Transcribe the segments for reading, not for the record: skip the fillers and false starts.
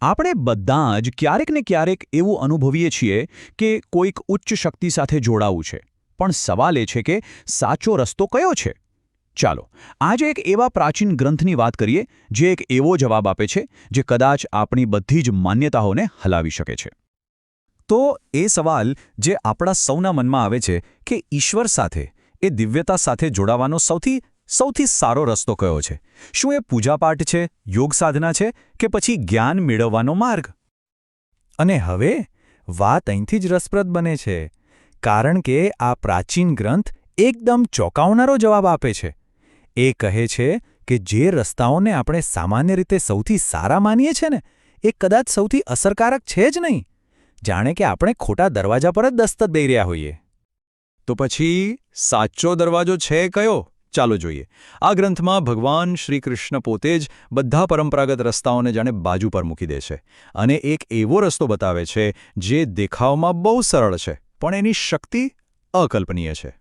આપણે બધા જ ક્યારેક ને ક્યારેક એવું અનુભવીએ છીએ કે કોઈક ઉચ્ચ શક્તિ સાથે જોડાવું છે, પણ સવાલ એ છે કે સાચો રસ્તો કયો છે? ચાલો આજે એક એવા પ્રાચીન ગ્રંથની વાત કરીએ જે એક એવો જવાબ આપે છે જે કદાચ આપણી બધી જ માન્યતાઓને હલાવી શકે છે. તો એ સવાલ જે આપણા સૌના મનમાં આવે છે કે ઈશ્વર સાથે, એ દિવ્યતા સાથે જોડાવાનો સૌથી સારો રસ્તો કયો છે? શું એ પૂજાપાઠ છે, યોગ સાધના છે, કે પછી જ્ઞાન મેળવવાનો માર્ગ? અને હવે વાત અહીંથી જ રસપ્રદ બને છે, કારણ કે આ પ્રાચીન ગ્રંથ એકદમ ચોંકાવનારો જવાબ આપે છે. એ કહે છે કે જે રસ્તાઓને આપણે સામાન્ય રીતે સૌથી સારા માનીએ છીએ ને, એ કદાચ સૌથી અસરકારક છે જ નહીં. જાણે કે આપણે ખોટા દરવાજા પર જ દસ્તક દઈ રહ્યા હોઈએ. તો પછી સાચો દરવાજો છે કયો? ચાલો જોઈએ. આ ગ્રંથમાં ભગવાન શ્રી કૃષ્ણ પોતે જ બધા પરંપરાગત રસ્તાઓને જાણે બાજુ પર મૂકી દે છે અને એક એવો રસ્તો બતાવે છે જે દેખાવમાં બહુ સરળ છે, પણ એની શક્તિ અકલ્પનીય છે.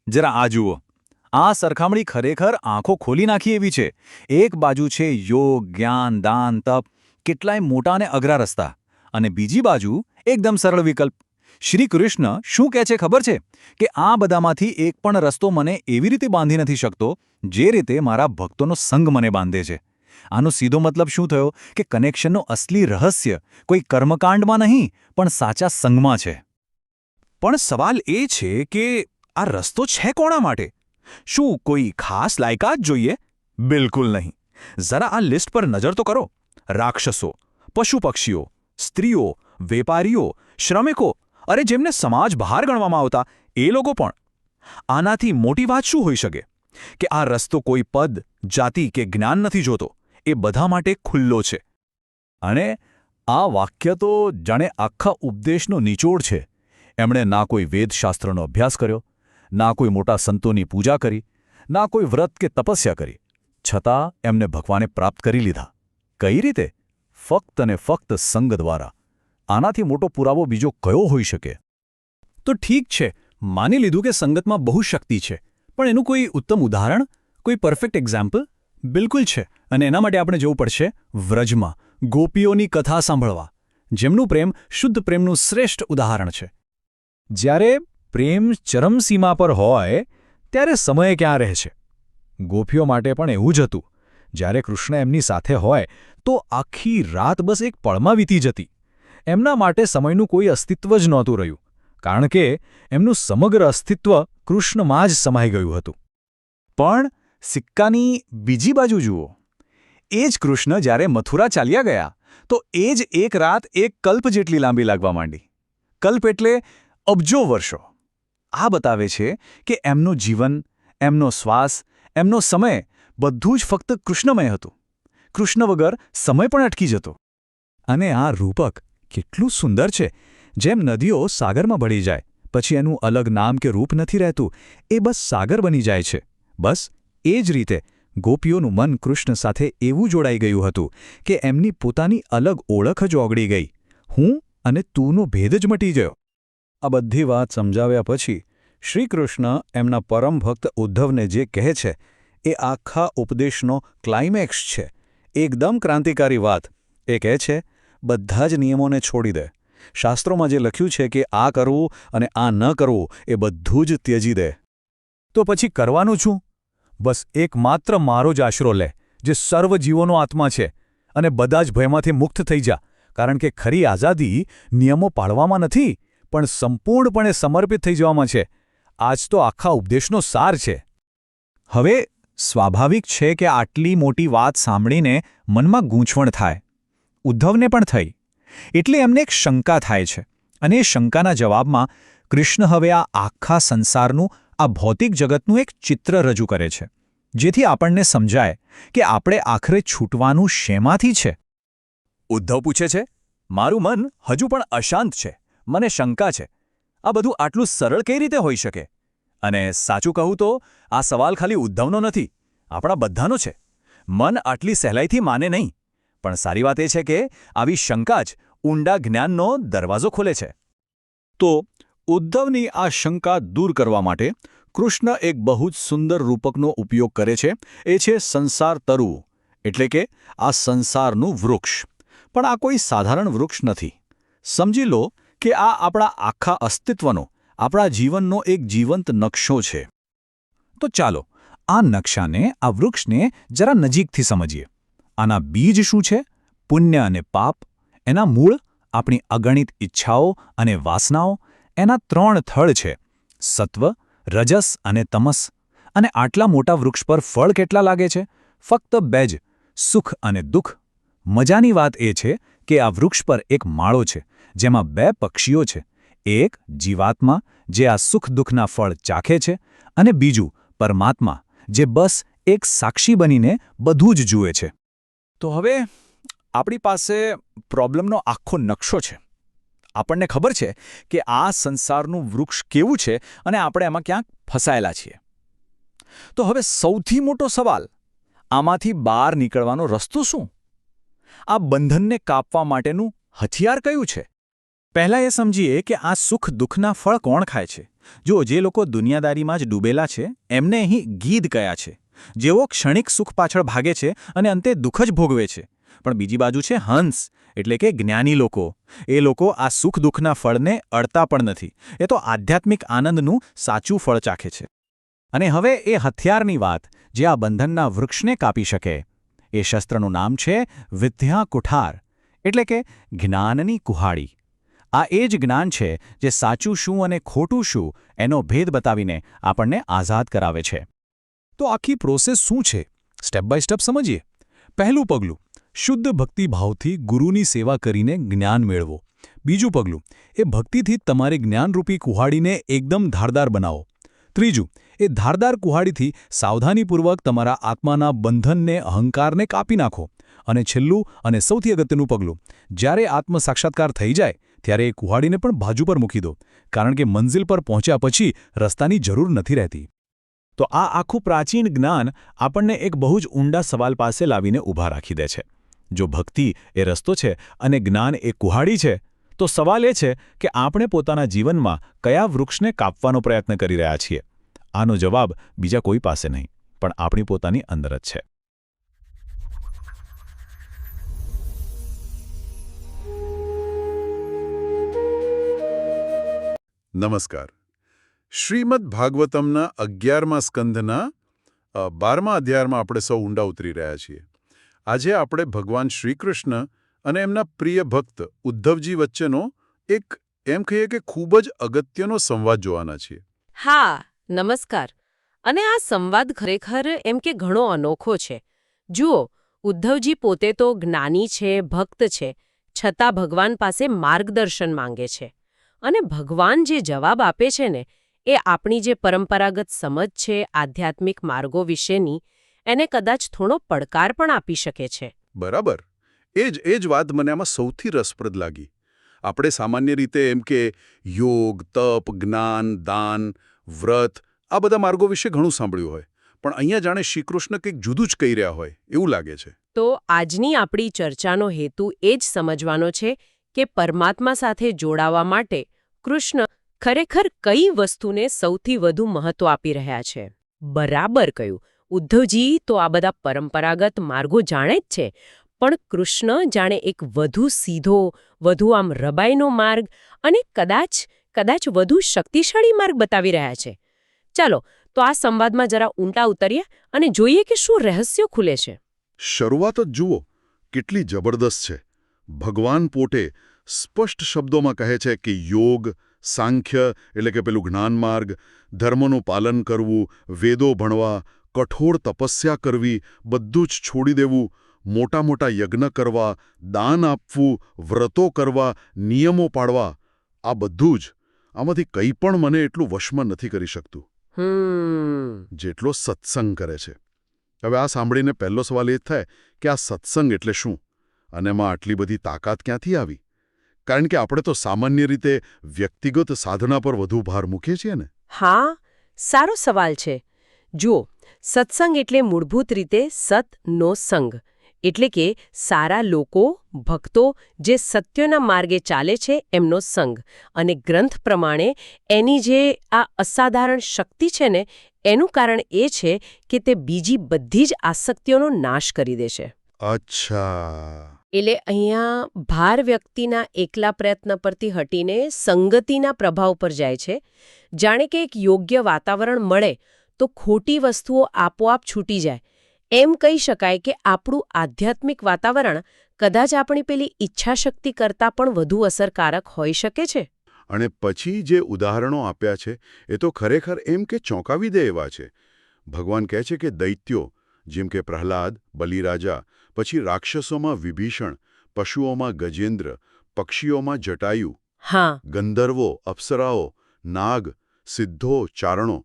જરા આ જુઓ. આ સરખામણી ખરેખર આંખો ખોલી નાખી એવી છે. એક બાજુ છે યોગ, જ્ઞાન, દાન, તપ, કેટલાય મોટા અને અઘરા રસ્તા, અને બીજી બાજુ એકદમ સરળ વિકલ્પ. શ્રી કૃષ્ણ શું કહે છે ખબર છે? કે આ બધામાંથી એક પણ રસ્તો મને એવી રીતે બાંધી નથી શકતો જે રીતે મારા ભક્તોનો સંગ મને બાંધે છે. આનો સીધો મતલબ શું થયો કે કનેક્શનનો અસલી રહસ્ય કોઈ કર્મકાંડમાં નહીં, પણ સાચા સંગમાં છે. પણ સવાલ એ છે કે આ રસ્તો છે કોના માટે? શું કોઈ ખાસ લાયકાત જોઈએ? બિલકુલ નહીં. જરા આ લિસ્ટ પર નજર તો કરો. રાક્ષસો, પશુ પક્ષીઓ, સ્ત્રીઓ, વેપારીઓ, શ્રમિકો, અરે જેમને સમાજ બહાર ગણવામાં આવતા એ લોકો પણ. આનાથી મોટી વાત શું હોઈ શકે? કે આ રસ્તો કોઈ પદ, જાતિ કે જ્ઞાન નથી જોતો. એ બધા માટે ખુલ્લો છે. અને આ વાક્ય તો જાણે આખા ઉપદેશનો નિચોડ છે. એમણે ના કોઈ વેદશાસ્ત્રનો અભ્યાસ કર્યો, ના કોઈ મોટા સંતોની પૂજા કરી, ના કોઈ વ્રત કે તપસ્યા કરી, છતાં એમને ભગવાને પ્રાપ્ત કરી લીધા. કઈ રીતે? ફક્ત અને ફક્ત સંગ દ્વારા. આનાથી મોટો પુરાવો બીજો કયો હોઈ શકે? તો ઠીક છે, માની લીધું કે સંગતમાં બહુ શક્તિ છે, પણ એનું કોઈ ઉત્તમ ઉદાહરણ, કોઈ પરફેક્ટ એક્ઝામ્પલ? બિલકુલ છે, અને એના માટે આપણે જવું પડશે વ્રજમાં, ગોપીઓની કથા સાંભળવા, જેમનું પ્રેમ શુદ્ધ પ્રેમનું શ્રેષ્ઠ ઉદાહરણ છે. જ્યારે પ્રેમ ચરમસીમા પર હોય ત્યારે સમય ક્યાં રહે છે? ગોપીઓ માટે પણ એવું જ હતું. જ્યારે કૃષ્ણ એમની સાથે હોય તો આખી રાત બસ એક પળમાં વીતી જતી. એમના માટે સમયનું કોઈ અસ્તિત્વ જ નહોતું રહ્યું, કારણ કે એમનું સમગ્ર અસ્તિત્વ કૃષ્ણમાં જ સમાઈ ગયું હતું. પણ સિક્કાની બીજી બાજુ જુઓ. એ જ કૃષ્ણ જ્યારે મથુરા ચાલ્યા ગયા તો એ જ એક રાત એક કલ્પ જેટલી લાંબી લાગવા માંડી. કલ્પ એટલે અબજો વર્ષો. આ બતાવે છે કે એમનું જીવન, એમનો શ્વાસ, એમનો સમય બધું જ ફક્ત કૃષ્ણમય હતું. કૃષ્ણ વગર સમય પણ અટકી જતો. અને આ રૂપક કેટલું સુંદર છે. જેમ નદીઓ સાગરમાં ભળી જાય પછી એનું અલગ નામ કે રૂપ નથી રહેતું, એ બસ સાગર બની જાય છે. બસ એ જ રીતે ગોપીઓનું મન કૃષ્ણ સાથે એવું જોડાઈ ગયું હતું કે એમની પોતાની અલગ ઓળખ જ ઓગળી ગઈ. હું અને તુંનો ભેદ જ મટી ગયો. આ બધી વાત સમજાવ્યા પછી શ્રીકૃષ્ણ એમના પરમ ભક્ત ઉદ્ધવને જે કહે છે એ આખા ઉપદેશનો ક્લાઇમેક્સ છે. એકદમ ક્રાંતિકારી વાત. એ કહે છે, બધા જ નિયમોને છોડી દે. શાસ્ત્રોમાં જે લખ્યું છે કે આ કરવું અને આ ન કરવું એ બધું જ ત્યજી દે. તો પછી કરવાનું શું? બસ એકમાત્ર મારો જ આશરો લે, જે સર્વ જીવોનો આત્મા છે, અને બધા જ ભયમાંથી મુક્ત થઈ જા. કારણ કે ખરી આઝાદી નિયમો પાળવામાં નથી, પણ સંપૂર્ણપણે સમર્પિત થઈ જવામાં છે. આજ તો આખા ઉપદેશનો સાર છે. હવે સ્વાભાવિક છે કે આટલી મોટી વાત સાંભળીને મનમાં ગૂંચવણ થાય. ઉદ્ધવને પણ થઈ. એટલે એમને એક શંકા થાય છે, અને એ શંકાના જવાબમાં કૃષ્ણ હવે આ આખા સંસારનું, આ ભૌતિક જગતનું એક ચિત્ર રજૂ કરે છે, જેથી આપણને સમજાય કે આપણે આખરે છૂટવાનું શેમાંથી છે. ઉદ્ધવ પૂછે છે, મારું મન હજુ પણ અશાંત છે, મને શંકા છે. આ બધું આટલું સરળ કઈ રીતે હોઈ શકે? અને સાચું કહું તો આ સવાલ ખાલી ઉદ્ધવનો નથી, આપણા બધાનો છે. મન આટલી સહેલાઈથી માને નહીં. પણ સારી વાત એ છે કે આવી શંકા જ ઊંડા જ્ઞાનનો દરવાજો ખોલે છે. તો ઉદ્ધવની આ શંકા દૂર કરવા માટે કૃષ્ણ એક બહુ જ સુંદર રૂપકનો ઉપયોગ કરે છે. એ છે સંસાર તરુ, એટલે કે આ સંસારનું વૃક્ષ. પણ આ કોઈ સાધારણ વૃક્ષ નથી. સમજી લો કે આ આપણા આખા અસ્તિત્વનો, આપણા જીવનનો એક જીવંત નકશો છે. તો ચાલો આ નકશાને, આ વૃક્ષને જરા નજીકથી સમજીએ. આના બીજ શું છે? પુણ્ય અને પાપ. એના મૂળ આપણી અગણિત ઈચ્છાઓ અને વાસનાઓ. એના 3 થડ છે: સત્વ, રજસ અને તમસ. અને આટલા મોટા વૃક્ષ પર ફળ કેટલા લાગે છે? ફક્ત 2 જ: સુખ અને દુઃખ. મજાની વાત એ છે કે આ વૃક્ષ પર એક માળો છે જેમાં 2 પક્ષીઓ છે. એક જીવાત્મા જે આ સુખ દુઃખના ફળ ચાખે છે, અને બીજું પરમાત્મા જે બસ એક સાક્ષી બનીને બધું જ જુએ છે. તો હવે આપણી પાસે પ્રોબ્લેમનો આખો નકશો છે. આપણને ખબર છે કે આ સંસારનું વૃક્ષ કેવું છે અને આપણે એમાં ક્યાંક ફસાયેલા છીએ. તો હવે સૌથી મોટો સવાલ, આમાંથી બહાર નીકળવાનો રસ્તો શું? આ બંધનને કાપવા માટેનું હથિયાર કયું છે? પહેલાં એ સમજીએ કે આ સુખ દુઃખના ફળ કોણ ખાય છે. જો જે લોકો દુનિયાદારીમાં જ ડૂબેલા છે એમને અહીં ગીધ કયા છે, જેઓ ક્ષણિક સુખ પાછળ ભાગે છે અને અંતે દુઃખ જ ભોગવે છે. પણ બીજી બાજુ છે હંસ, એટલે કે જ્ઞાની લોકો. એ લોકો આ સુખ દુઃખના ફળને અડતા પણ નથી. એ તો આધ્યાત્મિક આનંદનું સાચું ફળ ચાખે છે. અને હવે એ હથિયારની વાત જે આ બંધનના વૃક્ષને કાપી શકે. એ શસ્ત્રનું નામ છે વિદ્યા કુઠાર, એટલે કે જ્ઞાનની કુહાડી. આ એ જ જ્ઞાન છે જે સાચું શું અને ખોટું શું એનો ભેદ બતાવીને આપણને આઝાદ કરાવે છે. તો આખી પ્રોસેસ શું છે? સ્ટેપ બાય સ્ટેપ સમજીએ. પહેલું પગલું, શુદ્ધ ભક્તિભાવથી ગુરુની સેવા કરીને જ્ઞાન મેળવો. બીજું પગલું, એ ભક્તિથી તમારી જ્ઞાનરૂપી કુહાડીને એકદમ ધારદાર બનાવો. ત્રીજું, એ ધારદાર કુહાડીથી સાવધાનીપૂર્વક તમારા આત્માના બંધનને, અહંકારને કાપી નાખો. અને છેલ્લું અને સૌથી અગત્યનું પગલું, જ્યારે આત્મ સાક્ષાત્કાર થઈ જાય ત્યારે એ કુહાડીને પણ બાજુ પર મૂકી દો, કારણ કે મંઝિલ પર પહોંચ્યા પછી રસ્તાની જરૂર નથી રહેતી. તો આ આખું પ્રાચીન જ્ઞાન આપણને એક બહુ જ ઊંડા સવાલ પાસે લાવીને ઊભા રાખી દે છે. જો ભક્તિ એ રસ્તો છે અને જ્ઞાન એ કુહાડી છે, તો સવાલ એ છે કે આપણે પોતાના જીવનમાં કયા વૃક્ષને કાપવાનો પ્રયત્ન કરી રહ્યા છીએ? આનો જવાબ બીજા કોઈ પાસે નહીં, પણ આપણી પોતાની અંદર જ છે. નમસ્કાર. શ્રીમદ ભાગવતમના 11મા સ્કંધના 12મા અધ્યાયમાં આપણે સૌ ઊંડા ઉતરી રહ્યા છીએ. આજે આપણે ભગવાન શ્રીકૃષ્ણ અને એમના પ્રિય ભક્ત ઉદ્ધવજી વચ્ચેનો એક, એમ કહીએ કે ખૂબ જ અગત્યનો સંવાદ જોવાના છીએ. હા, નમસ્કાર. અને આ સંવાદ ખરેખર એમ કે ઘણો અનોખો છે. જુઓ, ઉદ્ધવજી પોતે તો જ્ઞાની છે, ભક્ત છે, છતાં ભગવાન પાસે માર્ગદર્શન માંગે છે. અને ભગવાન જે જવાબ આપે છે ને, એ આપણી જે પરંપરાગત સમજ છે આધ્યાત્મિક માર્ગો વિશેની, એને કદાચ થોડો પડકાર પણ આપી શકે છે. બરાબર. એ જ વાત મને આમાં સૌથી રસપ્રદ લાગી. આપણે સામાન્ય રીતે એમ કે યોગ, તપ, જ્ઞાન, દાન, વ્રત આ બધા માર્ગો વિશે ઘણું સાંભળ્યું હોય, પણ અહીંયા જાણે શ્રીકૃષ્ણ કંઈક જુદું જ કહી રહ્યા હોય એવું લાગે છે. તો આજની આપણી ચર્ચાનો હેતુ એ જ સમજવાનો છે કે પરમાત્મા સાથે જોડાવા માટે કૃષ્ણ ખરેખર કઈ વસ્તુને સૌથી વધુ મહત્વ આપી રહ્યા છે. બરાબર કહ્યું. ઉદ્ધવજી તો આ બધા પરંપરાગત માર્ગો જાણે જ છે, પણ કૃષ્ણ જાણે એક વધુ સીધો, વધુ આમ રબાઈનો માર્ગ અને કદાચ વધુ શક્તિશાળી માર્ગ બતાવી રહ્યા છે. ચાલો તો આ સંવાદમાં જરા ઊંડા ઉતરીએ અને જોઈએ કે શું રહસ્યો ખુલે છે. શરૂઆત જ જુઓ, કેટલી જબરદસ્ત છે. ભગવાન પોતે સ્પષ્ટ શબ્દોમાં કહે છે કે યોગ, સાંખ્ય એટલે કે પેલું જ્ઞાન માર્ગ, ધર્મનું પાલન કરવું, વેદો ભણવા, કઠોર તપસ્યા કરવી, બધું જ છોડી દેવું, મોટા મોટા યજ્ઞ કરવા, દાન આપવું, વ્રતો કરવા, નિયમો પાળવા, આ બધું જ. આમાંથી કંઈ પણ મને એટલું વશમાં નથી કરી શકતું જેટલો સત્સંગ કરે છે. હવે આ સાંભળીને પહેલો સવાલ એ જ થાય કે આ સત્સંગ એટલે શું, અને એમાં આટલી બધી તાકાત ક્યાંથી આવી? કારણ કે આપણે તો સામાન્ય રીતે વ્યક્તિગત સાધના પર વધુ ભાર મૂકીએ છીએ ને. હા, સારો સવાલ છે. જુઓ, સત્સંગ એટલે મૂળભૂત રીતે સતનો સંગ, એટલે કે સારા લોકો, ભક્તો જે સત્યના માર્ગે ચાલે છે એમનો સંગ. અને ગ્રંથ પ્રમાણે એની જે આ અસાધારણ શક્તિ છે ને, એનું કારણ એ છે કે તે બીજી બધી જ આસક્તિઓનો નાશ કરી દે છે. અચ્છા. એટલે અહીંયા ભાર વ્યક્તિના એકલા પ્રયત્ન પરથી હટીને સંગતિના પ્રભાવ પર જાય છે. જાણે કે એક યોગ્ય વાતાવરણ મળે તો ખોટી વસ્તુઓ આપોઆપ છૂટી જાય. એમ કહી શકાય કે આપણું આધ્યાત્મિક વાતાવરણ કદાચ આપણી પેલી ઈચ્છાશક્તિ કરતાં પણ વધુ અસરકારક હોઈ શકે છે. અને પછી જે ઉદાહરણો આપ્યા છે એ તો ખરેખર એમ કે ચોંકાવી દે એવા છે. ભગવાન કહે છે કે દૈત્યો જેમ કે પ્રહલાદ, બલિરાજા, પછી રાક્ષસોમાં વિભીષણ, પશુઓમાં ગજેન્દ્ર, પક્ષીઓમાં જટાયુ, હા, ગંધર્વો, અપ્સરાઓ, નાગ, સિદ્ધો, ચારણો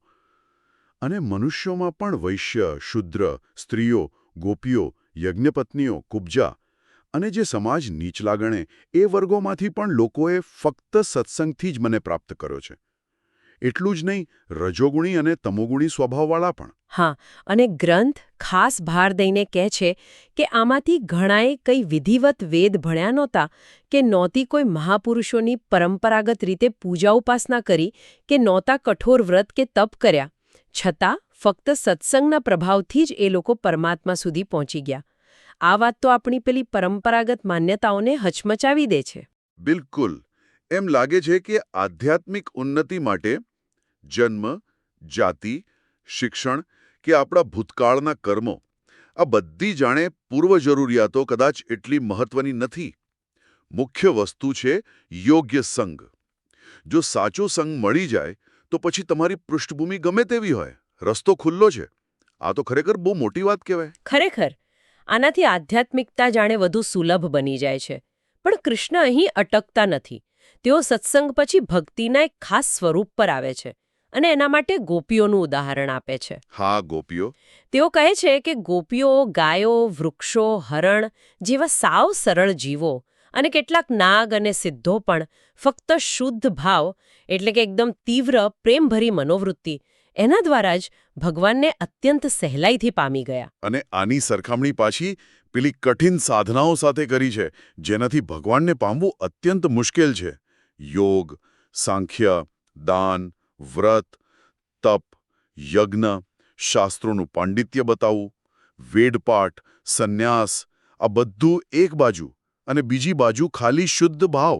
અને મનુષ્યોમાં પણ વૈશ્ય, શુદ્ર, સ્ત્રીઓ, ગોપીઓ, યજ્ઞપત્નીઓ, કુબ્જા અને જે સમાજ નીચલા ગણે એ વર્ગોમાંથી પણ લોકોએ ફક્ત સત્સંગથી જ મને પ્રાપ્ત કર્યો છે. એટલું જ નહીં, રજોગુણી અને તમોગુણી સ્વભાવવાળા પણ. હા, અને ગ્રંથ ખાસ ભાર દઈને કહે છે કે આમાંથી ઘણાએ કંઈ વિધિવત વેદ ભણ્યા નહોતા કે નહોતી કોઈ મહાપુરુષોની પરંપરાગત રીતે પૂજા ઉપાસના કરી કે નહોતા કઠોર વ્રત કે તપ કર્યા. છતાં ફક્ત સત્સંગના પ્રભાવથી જ એ લોકો પરમાત્મા સુધી પહોંચી ગયા. આ વાત તો આપણી પેલી પરંપરાગત માન્યતાઓને હચમચાવી દે છે. બિલકુલ. એમ લાગે છે કે આધ્યાત્મિક ઉન્નતિ માટે જન્મ, જાતિ, શિક્ષણ કે આપણા ભૂતકાળના કર્મો આ બધી જાણે પૂર્વજરૂરિયાતો કદાચ એટલી મહત્વની નથી. મુખ્ય વસ્તુ છે યોગ્ય સંગ. જો સાચો સંગ મળી જાય તો પછી તમારી પૃષ્ઠભૂમિ ગમે તેવી હોય, રસ્તો ખુલ્લો છે. આ તો ખરેખર બહુ મોટી વાત કહેવાય. ખરેખર આનાથી આધ્યાત્મિકતા જાણે વધુ સુલભ બની જાય છે. પણ કૃષ્ણ અહીં અટકતા નથી. તેઓ સત્સંગ પછી ભક્તિના એક ખાસ સ્વરૂપ પર આવે છે અને એના માટે ગોપીઓનું ઉદાહરણ આપે છે. હા, ગોપીઓ. તેઓ કહે છે કે ગોપીઓ ગાયો, વૃક્ષો, હરણ જેવા સાવ સરળ જીવો અને કેટલાક નાગ અને સિદ્ધો પણ ફક્ત શુદ્ધ ભાવ એટલે કે એકદમ તીવ્ર પ્રેમભરી મનોવૃત્તિ એના દ્વારા જ ભગવાનને અત્યંત સહેલાઈથી પામી ગયા. અને આની સરખામણી પાછી પેલી કઠિન સાધનાઓ સાથે કરી છે જેનાથી ભગવાનને પામવું અત્યંત મુશ્કેલ છે. યોગ, સાંખ્ય, દાન, વ્રત, તપ, યજ્ઞ, શાસ્ત્રોનું પાંડિત્ય બતાવવું, વેદપાઠ, સંન્યાસ આ બધું એક બાજુ અને બીજી બાજુ ખાલી શુદ્ધ ભાવ.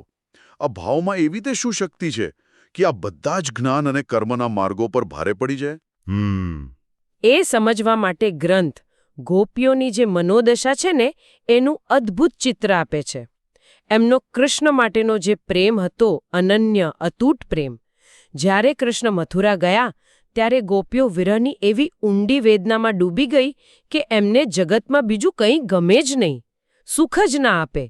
આ ભાવમાં એવી તે શું શક્તિ છે કે આ બધા જ જ્ઞાન અને કર્મના માર્ગો પર ભારે પડી જાય? એ સમજવા માટે ગ્રંથ ગોપીઓની જે મનોદશા છે ને એનું અદ્ભુત ચિત્ર આપે છે. એમનો કૃષ્ણ માટેનો જે પ્રેમ હતો, અનન્ય અતૂટ પ્રેમ. જ્યારે કૃષ્ણ મથુરા ગયા ત્યારે ગોપીઓ વિરહની એવી ઊંડી વેદનામાં ડૂબી ગઈ કે એમને જગતમાં બીજું કંઈ ગમે જ નહીં, સુખ જ ના આપે.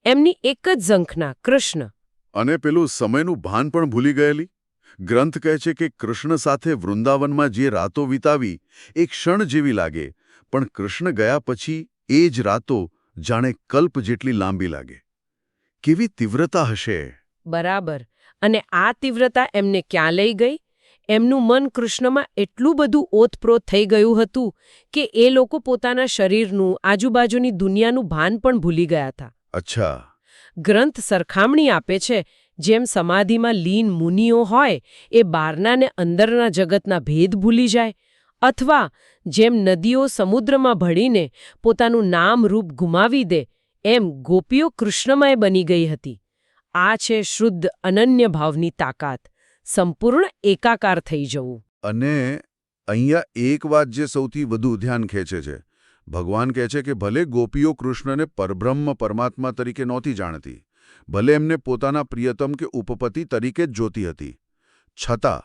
એમની એક જ ઝંખના કૃષ્ણ. અને પેલું સમયનું ભાન પણ ભૂલી ગયેલી. ગ્રંથ કહે છે કે કૃષ્ણ સાથે વૃંદાવનમાં જે રાતો વિતાવી એ ક્ષણ જેવી લાગે, પણ કૃષ્ણ ગયા પછી એ જ રાતો જાણે કલ્પ જેટલી લાંબી લાગે. કેવી તીવ્રતા હશે! બરાબર. અને આ તીવ્રતા એમને ક્યાં લઈ ગઈ? એમનું મન કૃષ્ણમાં એટલું બધું ઓતપ્રોત થઈ ગયું હતું કે એ લોકો પોતાના શરીરનું, આજુબાજુની દુનિયાનું ભાન પણ ભૂલી ગયા હતા. અચ્છા. ગ્રંથ સરખામણી આપે છે જેમ સમાધિમાં લીન મુનિઓ હોય એ બહારના ને અંદરના જગતના ભેદ ભૂલી જાય, અથવા જેમ નદીઓ સમુદ્રમાં ભળીને પોતાનું નામ રૂપ ગુમાવી દે, એમ ગોપીઓ કૃષ્ણમય બની ગઈ હતી. આ છે શુદ્ધ અનન્ય ભાવની તાકાત, સંપૂર્ણ એકાકાર થઈ જવું. અને અહીંયા એક વાત જે સૌથી વધુ ધ્યાન ખેંચે છે, ભગવાન કહે છે કે ભલે ગોપીઓ કૃષ્ણને પરબ્રહ્મ પરમાત્મા તરીકે નહોતી જાણતી, ભલે એમને પોતાના પ્રિયતમ કે ઉપપતિ તરીકે જ જોતી હતી, છતાં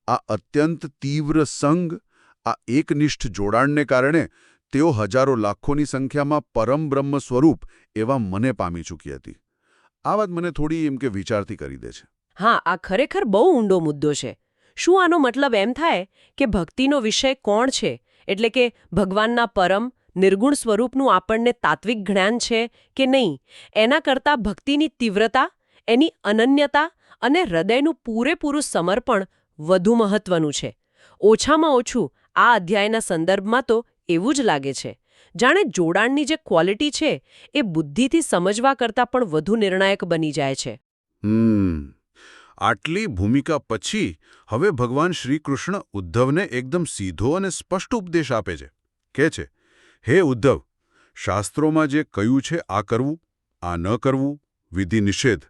આ અત્યંત તીવ્ર સંગ, આ એકનિષ્ઠ જોડાણને કારણે તેઓ હજારો લાખોની સંખ્યામાં પરમબ્રહ્મ સ્વરૂપ એવા મને પામી ચૂકી હતી. આ વાત મને થોડી એમ કે વિચારતી કરી દે છે. હા, આ ખરેખર બહુ ઊંડો મુદ્દો છે. શું આનો મતલબ એમ થાય કે ભક્તિનો વિષય કોણ છે, એટલે કે ભગવાનના પરમ નિર્ગુણ સ્વરૂપનું આપણને તાત્વિક જ્ઞાન છે કે નહીં, એના કરતાં ભક્તિની તીવ્રતા, એની અનન્યતા અને હૃદયનું પૂરેપૂરું સમર્પણ વધુ મહત્વનું છે? ઓછામાં ઓછું આ અધ્યાયના સંદર્ભમાં તો એવું જ લાગે છે. જાણે જોડાણની જે ક્વોલિટી છે એ બુદ્ધિથી સમજવા કરતાં પણ વધુ નિર્ણાયક બની જાય છે. આટલી ભૂમિકા પછી હવે ભગવાન શ્રીકૃષ્ણ ઉદ્ધવને એકદમ સીધો અને સ્પષ્ટ ઉપદેશ આપે છે. કહે છે, હે ઉદ્ધવ, શાસ્ત્રોમાં જે કહ્યું છે આ કરવું, આ ન કરવું, વિધિ નિષેધ,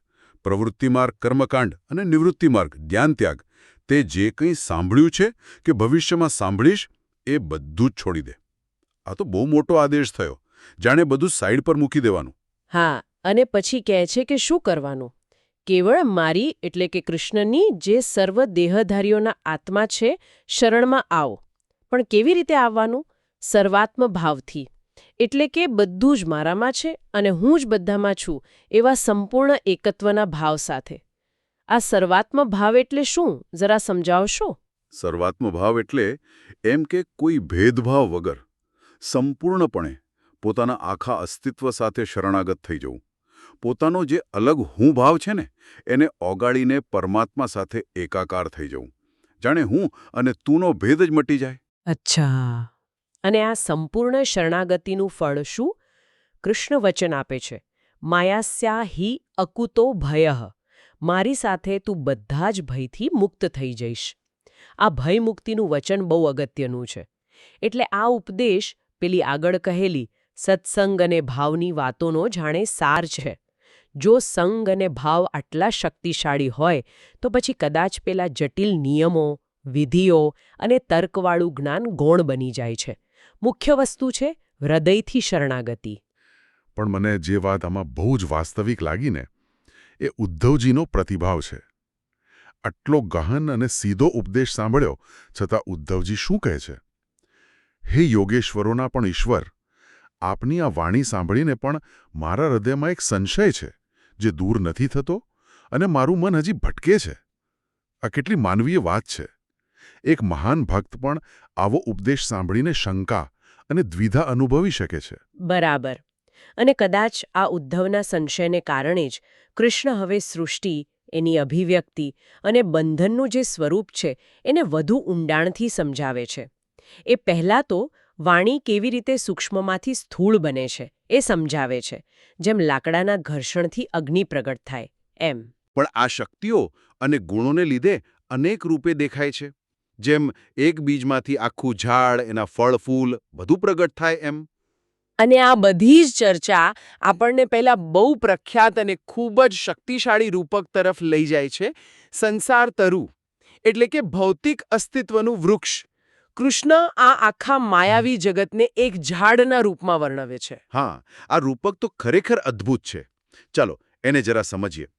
પ્રવૃત્તિમાર્ગ કર્મકાંડ અને નિવૃત્તિમાર્ગ ધ્યાન ત્યાગ, તે જે કંઈ સાંભળ્યું છે કે ભવિષ્યમાં સાંભળીશ એ બધું જ છોડી દે. આ તો બહુ મોટો આદેશ થયો, જાણે બધું સાઈડ પર મૂકી દેવાનું. હા, અને પછી કહે છે કે શું કરવાનું? કેવળ મારી એટલે કે કૃષ્ણની જે સર્વ દેહધારીઓના આત્મા છે શરણમાં આવો. પણ કેવી રીતે આવવાનું? સર્વાત્મ ભાવથી. એટલે કે બધું જ મારામાં છે અને હું જ બધામાં છું એવા સંપૂર્ણ એકત્વના ભાવ સાથે. આ સર્વાત્મ ભાવ એટલે શું? જરા સમજાવશો? સર્વાત્મ ભાવ એટલે એમ કે કોઈ ભેદભાવ વગર સંપૂર્ણપણે પોતાના આખા અસ્તિત્વ સાથે શરણાગત થઈ જવું. પોતાનો જે અલગ હું ભાવ છે ને એને ઓગાળીને પરમાત્મા સાથે એકાકાર થઈ જવું. જાણે હું અને તુંનો ભેદ જ મટી જાય. અચ્છા. અને આ સંપૂર્ણ શરણાગતિનું ફળ શું? કૃષ્ણ વચન આપે છે, માયાસ્યા હિ અકુતો ભયઃ. મારી સાથે તું બધા જ ભયથી મુક્ત થઈ જઈશ. આ ભય મુક્તિનું વચન બહુ અગત્યનું છે. એટલે આ ઉપદેશ પેલી આગળ કહેલી સત્સંગ અને ભાવની વાતોનો જાણે સાર છે. જો સંગ અને ભાવ આટલા શક્તિશાળી હોય તો પછી કદાચ પેલા જટિલ નિયમો, વિધિઓ અને તર્કવાળું જ્ઞાન ગૌણ બની જાય છે. મુખ્ય વસ્તુ છે હૃદયથી શરણાગતિ. પણ મને જે વાત આમાં બહુ જ વાસ્તવિક લાગીને એ ઉદ્ધવજીનો પ્રતિભાવ છે. આટલો ગહન અને સીધો ઉપદેશ સાંભળ્યો છતાં ઉદ્ધવજી શું કહે છે? હે યોગેશ્વરોના પણ ઈશ્વર, આપની આ વાણી સાંભળીને પણ મારા હૃદયમાં એક સંશય છે જે દૂર નથી થતો અને મારું મન હજી ભટકે છે. આ કેટલી માનવીય વાત છે. એક મહાન ભક્ત પણ આવો ઉપદેશ સાંભળીને શંકા અને દ્વિધા અનુભવી શકે છે. બરાબર. અને કદાચ આ ઉદ્ધવના સંશયને કારણે જ કૃષ્ણ હવે સૃષ્ટિ, એની અભિવ્યક્તિ અને બંધનનું જે સ્વરૂપ છે એને વધુ ઊંડાણથી સમજાવે છે. એ પહેલાં તો વાણી કેવી રીતે સૂક્ષ્મમાંથી સ્થૂળ બને છે એ સમજાવે છે, જેમ લાકડાના ઘર્ષણથી અગ્નિ પ્રગટ થાય એમ. પણ આ શક્તિઓ અને ગુણોને લીધે અનેક રૂપે દેખાય છે. જેમ એક બીજમાંથી આખું ઝાડ, એના ફળ ફૂલ બધું પ્રગટ થાય એમ. અને આ બધી જ ચર્ચા આપણને પહેલા બહુ પ્રખ્યાત અને ખૂબ જ શક્તિશાળી રૂપક તરફ લઈ જાય છે, સંસાર તરુ, એટલે કે ભૌતિક અસ્તિત્વનું વૃક્ષ. કૃષ્ણ આ આખા માયાવી જગતને એક ઝાડના રૂપમાં વર્ણવે છે. હા, આ રૂપક તો ખરેખર અદ્ભુત છે. ચાલો એને જરા સમજીએ.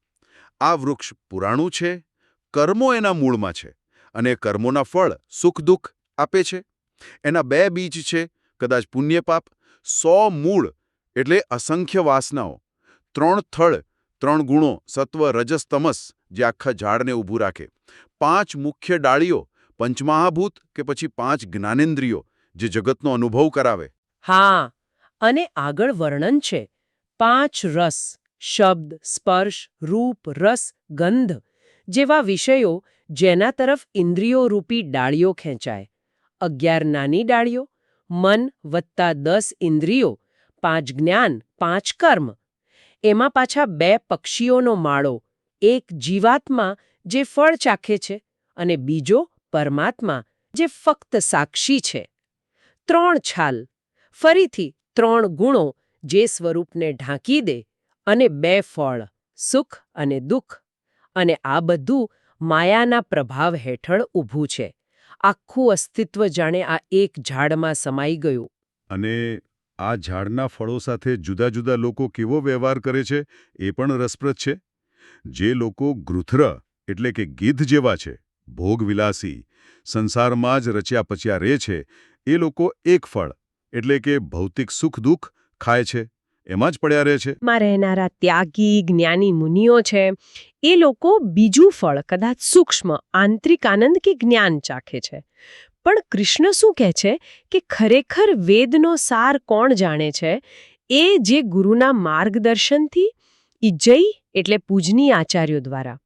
આ વૃક્ષ પુરાણું છે, કર્મો એના મૂળમાં છે અને કર્મોના ફળ સુખ દુઃખ આપે છે. એના 2 બીજ છે, કદાચ પુણ્ય પાપ, 100 મૂળ એટલે અસંખ્ય વાસનાઓ, 3 થળ, 3 ગુણો સત્વ રજસ તમસ જે આખા ઝાડને ઊભું રાખે, 5 મુખ્ય ડાળીઓ, પંચમહાભૂત કે પછી 5 જ્ઞાનેન્દ્રિયો જે જગતનો અનુભવ કરાવે. હા, અને આગળ વર્ણન છે 5 રસ, શબ્દ, સ્પર્શ, રૂપ, રસ, ગંધ જેવા વિષયો જેના તરફ ઇન્દ્રિયો રૂપી ડાળીઓ ખેંચાય. 11 નાની ડાળીઓ, મન વત્તા 10 ઇન્દ્રિયો, 5 જ્ઞાન, 5 કર્મ. એમાં પાછા 2 પક્ષીઓનો માળો, એક જીવાત્મા જે ફળ ચાખે છે અને બીજો પરમાત્મા જે ફક્ત સાક્ષી છે. 3 છાલ, ફરીથી 3 ગુણો જે સ્વરૂપને ઢાંકી દે અને 2 ફળ, સુખ અને દુઃખ. અને આ બધું માયાના પ્રભાવ હેઠળ ઊભું છે. આખું અસ્તિત્વ જાણે આ એક ઝાડમાં સમાઈ ગયું. અને આ ઝાડના ફળો સાથે જુદા જુદા લોકો કેવો વ્યવહાર કરે છે એ પણ રસપ્રદ છે. જે લોકો ગૃધ્ર એટલે કે ગીધ જેવા છે, ભોગવિલાસી, સંસારમાં જ રચ્યા પચ્યા રહે છે, એ લોકો એક ફળ એટલે કે ભૌતિક સુખ દુઃખ ખાય છે, એમાં જ પડ્યા રહે છે. માં રહેનારા ત્યાગી જ્ઞાની મુનિઓ છે, એ લોકો બીજું ફળ કદાચ સૂક્ષ્મ આંતરિક આનંદ કે જ્ઞાન ચાખે છે. પણ કૃષ્ણ શું કહે છે કે ખરેખર વેદનો સાર કોણ જાણે છે? એ જે ગુરુના માર્ગદર્શનથી, ઇજ્જય એટલે પૂજનીય આચાર્યો દ્વારા.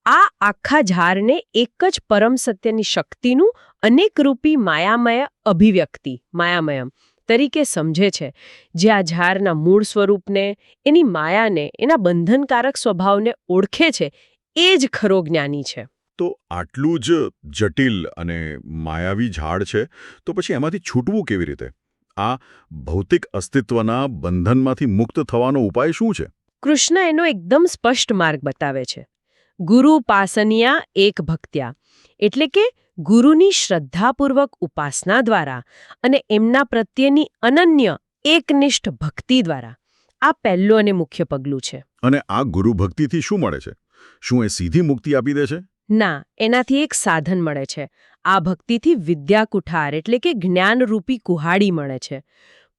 આ આખા ઝાડને એક જ પરમ સત્યની શક્તિનું અનેકરૂપી માયામય અભિવ્યક્તિ, માયામયમ તરીકે સમજે છે, જે આ ઝાડના મૂળ સ્વરૂપને, એની માયાને, એના બંધનકારક સ્વભાવને ઓળખે છે, એ જ ખરો જ્ઞાની છે. તો આટલું જ જટિલ અને માયાવી ઝાડ છે, તો પછી એમાંથી છૂટવું કેવી રીતે? આ ભૌતિક અસ્તિત્વના બંધનમાંથી મુક્ત થવાનો ઉપાય શું છે? કૃષ્ણ એનો એકદમ સ્પષ્ટ માર્ગ બતાવે છે. ગુરુ પાસનિયા એક ભક્ત્યા એટલે કે ગુરુની શ્રદ્ધાપૂર્વક ઉપાસના દ્વારા અને એમના પ્રત્યેની અનન્ય એકનિષ્ઠ ભક્તિ દ્વારા. આ પહેલું અને મુખ્ય પગલું છે. અને આ ગુરુ ભક્તિથી શું મળે છે? શું એ સીધી મુક્તિ આપી દે છે? ના, એનાથી એક સાધન મળે છે. આ ભક્તિથી વિદ્યાકુઠાર એટલે કે જ્ઞાનરૂપી કુહાડી મળે છે.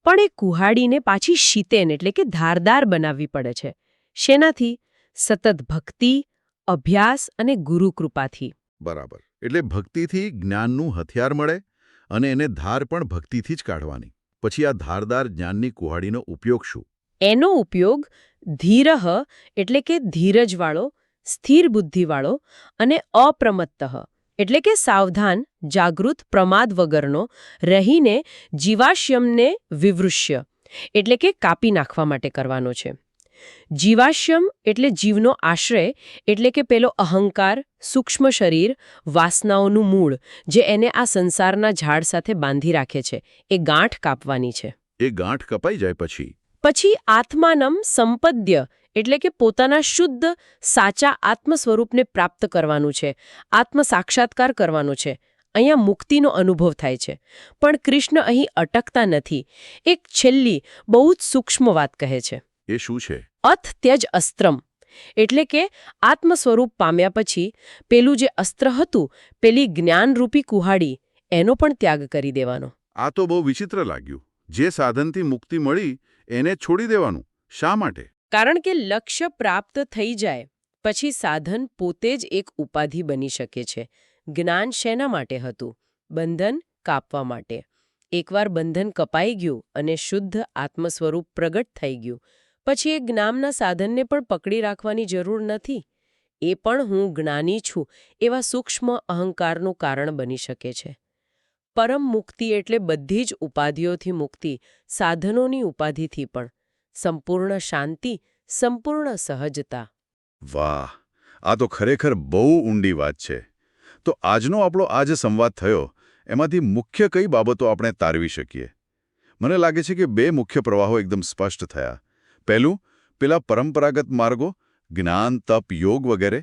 પણ એ કુહાડીને પાછી શીતેન એટલે કે ધારદાર બનાવવી પડે છે. શેનાથી? સતત ભક્તિ, અભ્યાસ અને ગુરુકૃપાથી. બરાબર. એટલે ભક્તિથી જ્ઞાનનું હથિયાર મળે અને એને ધાર પણ ભક્તિથી જ કાઢવાની. પછી આ ધારદાર જ્ઞાનની કુહાડીનો ઉપયોગ શું? એનો ઉપયોગ ધીરહ એટલે કે ધીરજવાળો, સ્થિર બુદ્ધિવાળો અને અપ્રમત્તઃ એટલે કે સાવધાન, જાગૃત, પ્રમાદ વગરનો રહીને જીવાશ્યમને વિવૃશ્ય એટલે કે કાપી નાખવા માટે કરવાનો છે. જીવાશ્યમ એટલે જીવનો આશ્રય એટલે કે પેલો અહંકાર, સૂક્ષ્મ શરીર, વાસનાઓનું મૂળ જે એને આ સંસારના ઝાડ સાથે બાંધી રાખે છે, એ ગાંઠ કાપવાની છે. એ ગાંઠ કપાઈ જાય પછી આત્માનમ સંપદ્ય એટલે કે પોતાના શુદ્ધ સાચા આત્મ સ્વરૂપને પ્રાપ્ત કરવાનું છે, આત્મ સાક્ષાત્કાર કરવાનું છે. અહીંયા મુક્તિનો અનુભવ થાય છે. પણ કૃષ્ણ અહીં અટકતા નથી. એક છેલ્લી બહુ જ સૂક્ષ્મ વાત કહે છે. એ શું છે? અથ ત્યજ અસ્ત્રમ એટલે કે આત્મ સ્વરૂપ પામ્યા પછી પેલું જે અસ્ત્ર હતું, પેલી જ્ઞાનરૂપી કુહાડી, એનો પણ ત્યાગ કરી દેવાનો. આ તો બહુ વિચિત્ર લાગ્યું. જે સાધનથી મુક્તિ મળી એને છોડી દેવાનું. શા માટે? કારણ કે લક્ષ્ય પ્રાપ્ત થઈ જાય પછી સાધન પોતે જ એક ઉપાધિ બની શકે છે. જ્ઞાન શેના માટે હતું? બંધન કાપવા માટે. એકવાર બંધન કપાઈ ગયું અને શુદ્ધ આત્મ સ્વરૂપ પ્રગટ થઈ ગયું પછી એ જ્ઞાનના સાધનને પણ પકડી રાખવાની જરૂર નથી. એ પણ હું જ્ઞાની છું એવા સૂક્ષ્મ અહંકારનું કારણ બની શકે છે. પરમ મુક્તિ એટલે બધી જ ઉપાધિઓથી મુક્તિ, સાધનોની ઉપાધિથી પણ. સંપૂર્ણ શાંતિ, સંપૂર્ણ સહજતા. વાહ! આ તો ખરેખર બહુ ઊંડી વાત છે. તો આજનો આપણો આ જે સંવાદ થયો એમાંથી મુખ્ય કઈ બાબતો આપણે તારવી શકીએ? મને લાગે છે કે બે મુખ્ય પ્રવાહો એકદમ સ્પષ્ટ થયા. પહેલું, પેલા પરંપરાગત માર્ગો, જ્ઞાન, તપ, યોગ વગેરે,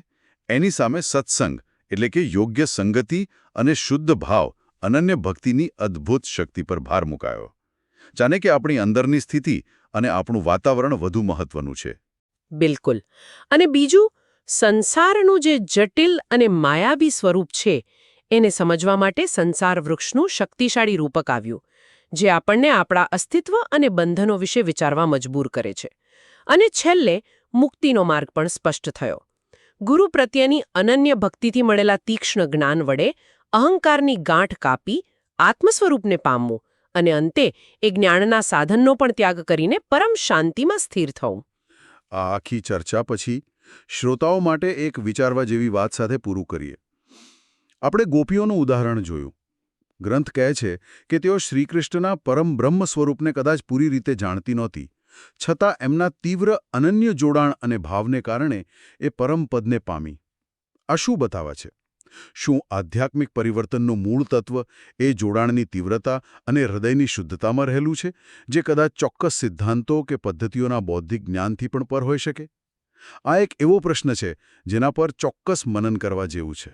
એની સામે સત્સંગ એટલે કે યોગ્ય સંગતિ અને શુદ્ધ ભાવ, અનન્ય ભક્તિની અદ્ભુત શક્તિ પર ભાર મુકાયો. જાણે કે આપણી અંદરની સ્થિતિ અને આપણું વાતાવરણ વધુ મહત્વનું છે. બિલકુલ. અને બીજું, સંસારનું જે જટિલ અને માયાવી સ્વરૂપ છે એને સમજવા માટે સંસાર વૃક્ષનું શક્તિશાળી રૂપક આવ્યું, જે આપણને આપણા અસ્તિત્વ અને બંધનો વિશે વિચારવા મજબૂર કરે છે. અને છેલ્લે મુક્તિનો માર્ગ પણ સ્પષ્ટ થયો. ગુરુ પ્રત્યેની અનન્ય ભક્તિથી મળેલા તીક્ષ્ણ જ્ઞાન વડે અહંકારની ગાંઠ કાપી આત્મ સ્વરૂપને પામવું અને અંતે એ જ્ઞાનના સાધનનો પણ ત્યાગ કરીને પરમ શાંતિમાં સ્થિર થવું. આ આખી ચર્ચા પછી શ્રોતાઓ માટે એક વિચારવા જેવી વાત સાથે પૂરું કરીએ. આપણે ગોપીઓનું ઉદાહરણ જોયું. ગ્રંથ કહે છે કે તેઓ શ્રીકૃષ્ણના પરમ બ્રહ્મ સ્વરૂપને કદાચ પૂરી રીતે જાણતી નહોતી, છતાં એમના તીવ્ર અનન્ય જોડાણ અને ભાવને કારણે એ પરમ પદને પામી. આ શું બતાવે છે? શું આધ્યાત્મિક પરિવર્તનનું મૂળ તત્વ એ જોડાણની તીવ્રતા અને હૃદયની શુદ્ધતામાં રહેલું છે, જે કદાચ ચોક્કસ સિદ્ધાંતો કે પદ્ધતિઓના બૌદ્ધિક જ્ઞાનથી પણ પર હોઈ શકે? આ એક એવો પ્રશ્ન છે જેના પર ચોક્કસ મનન કરવા જેવું છે.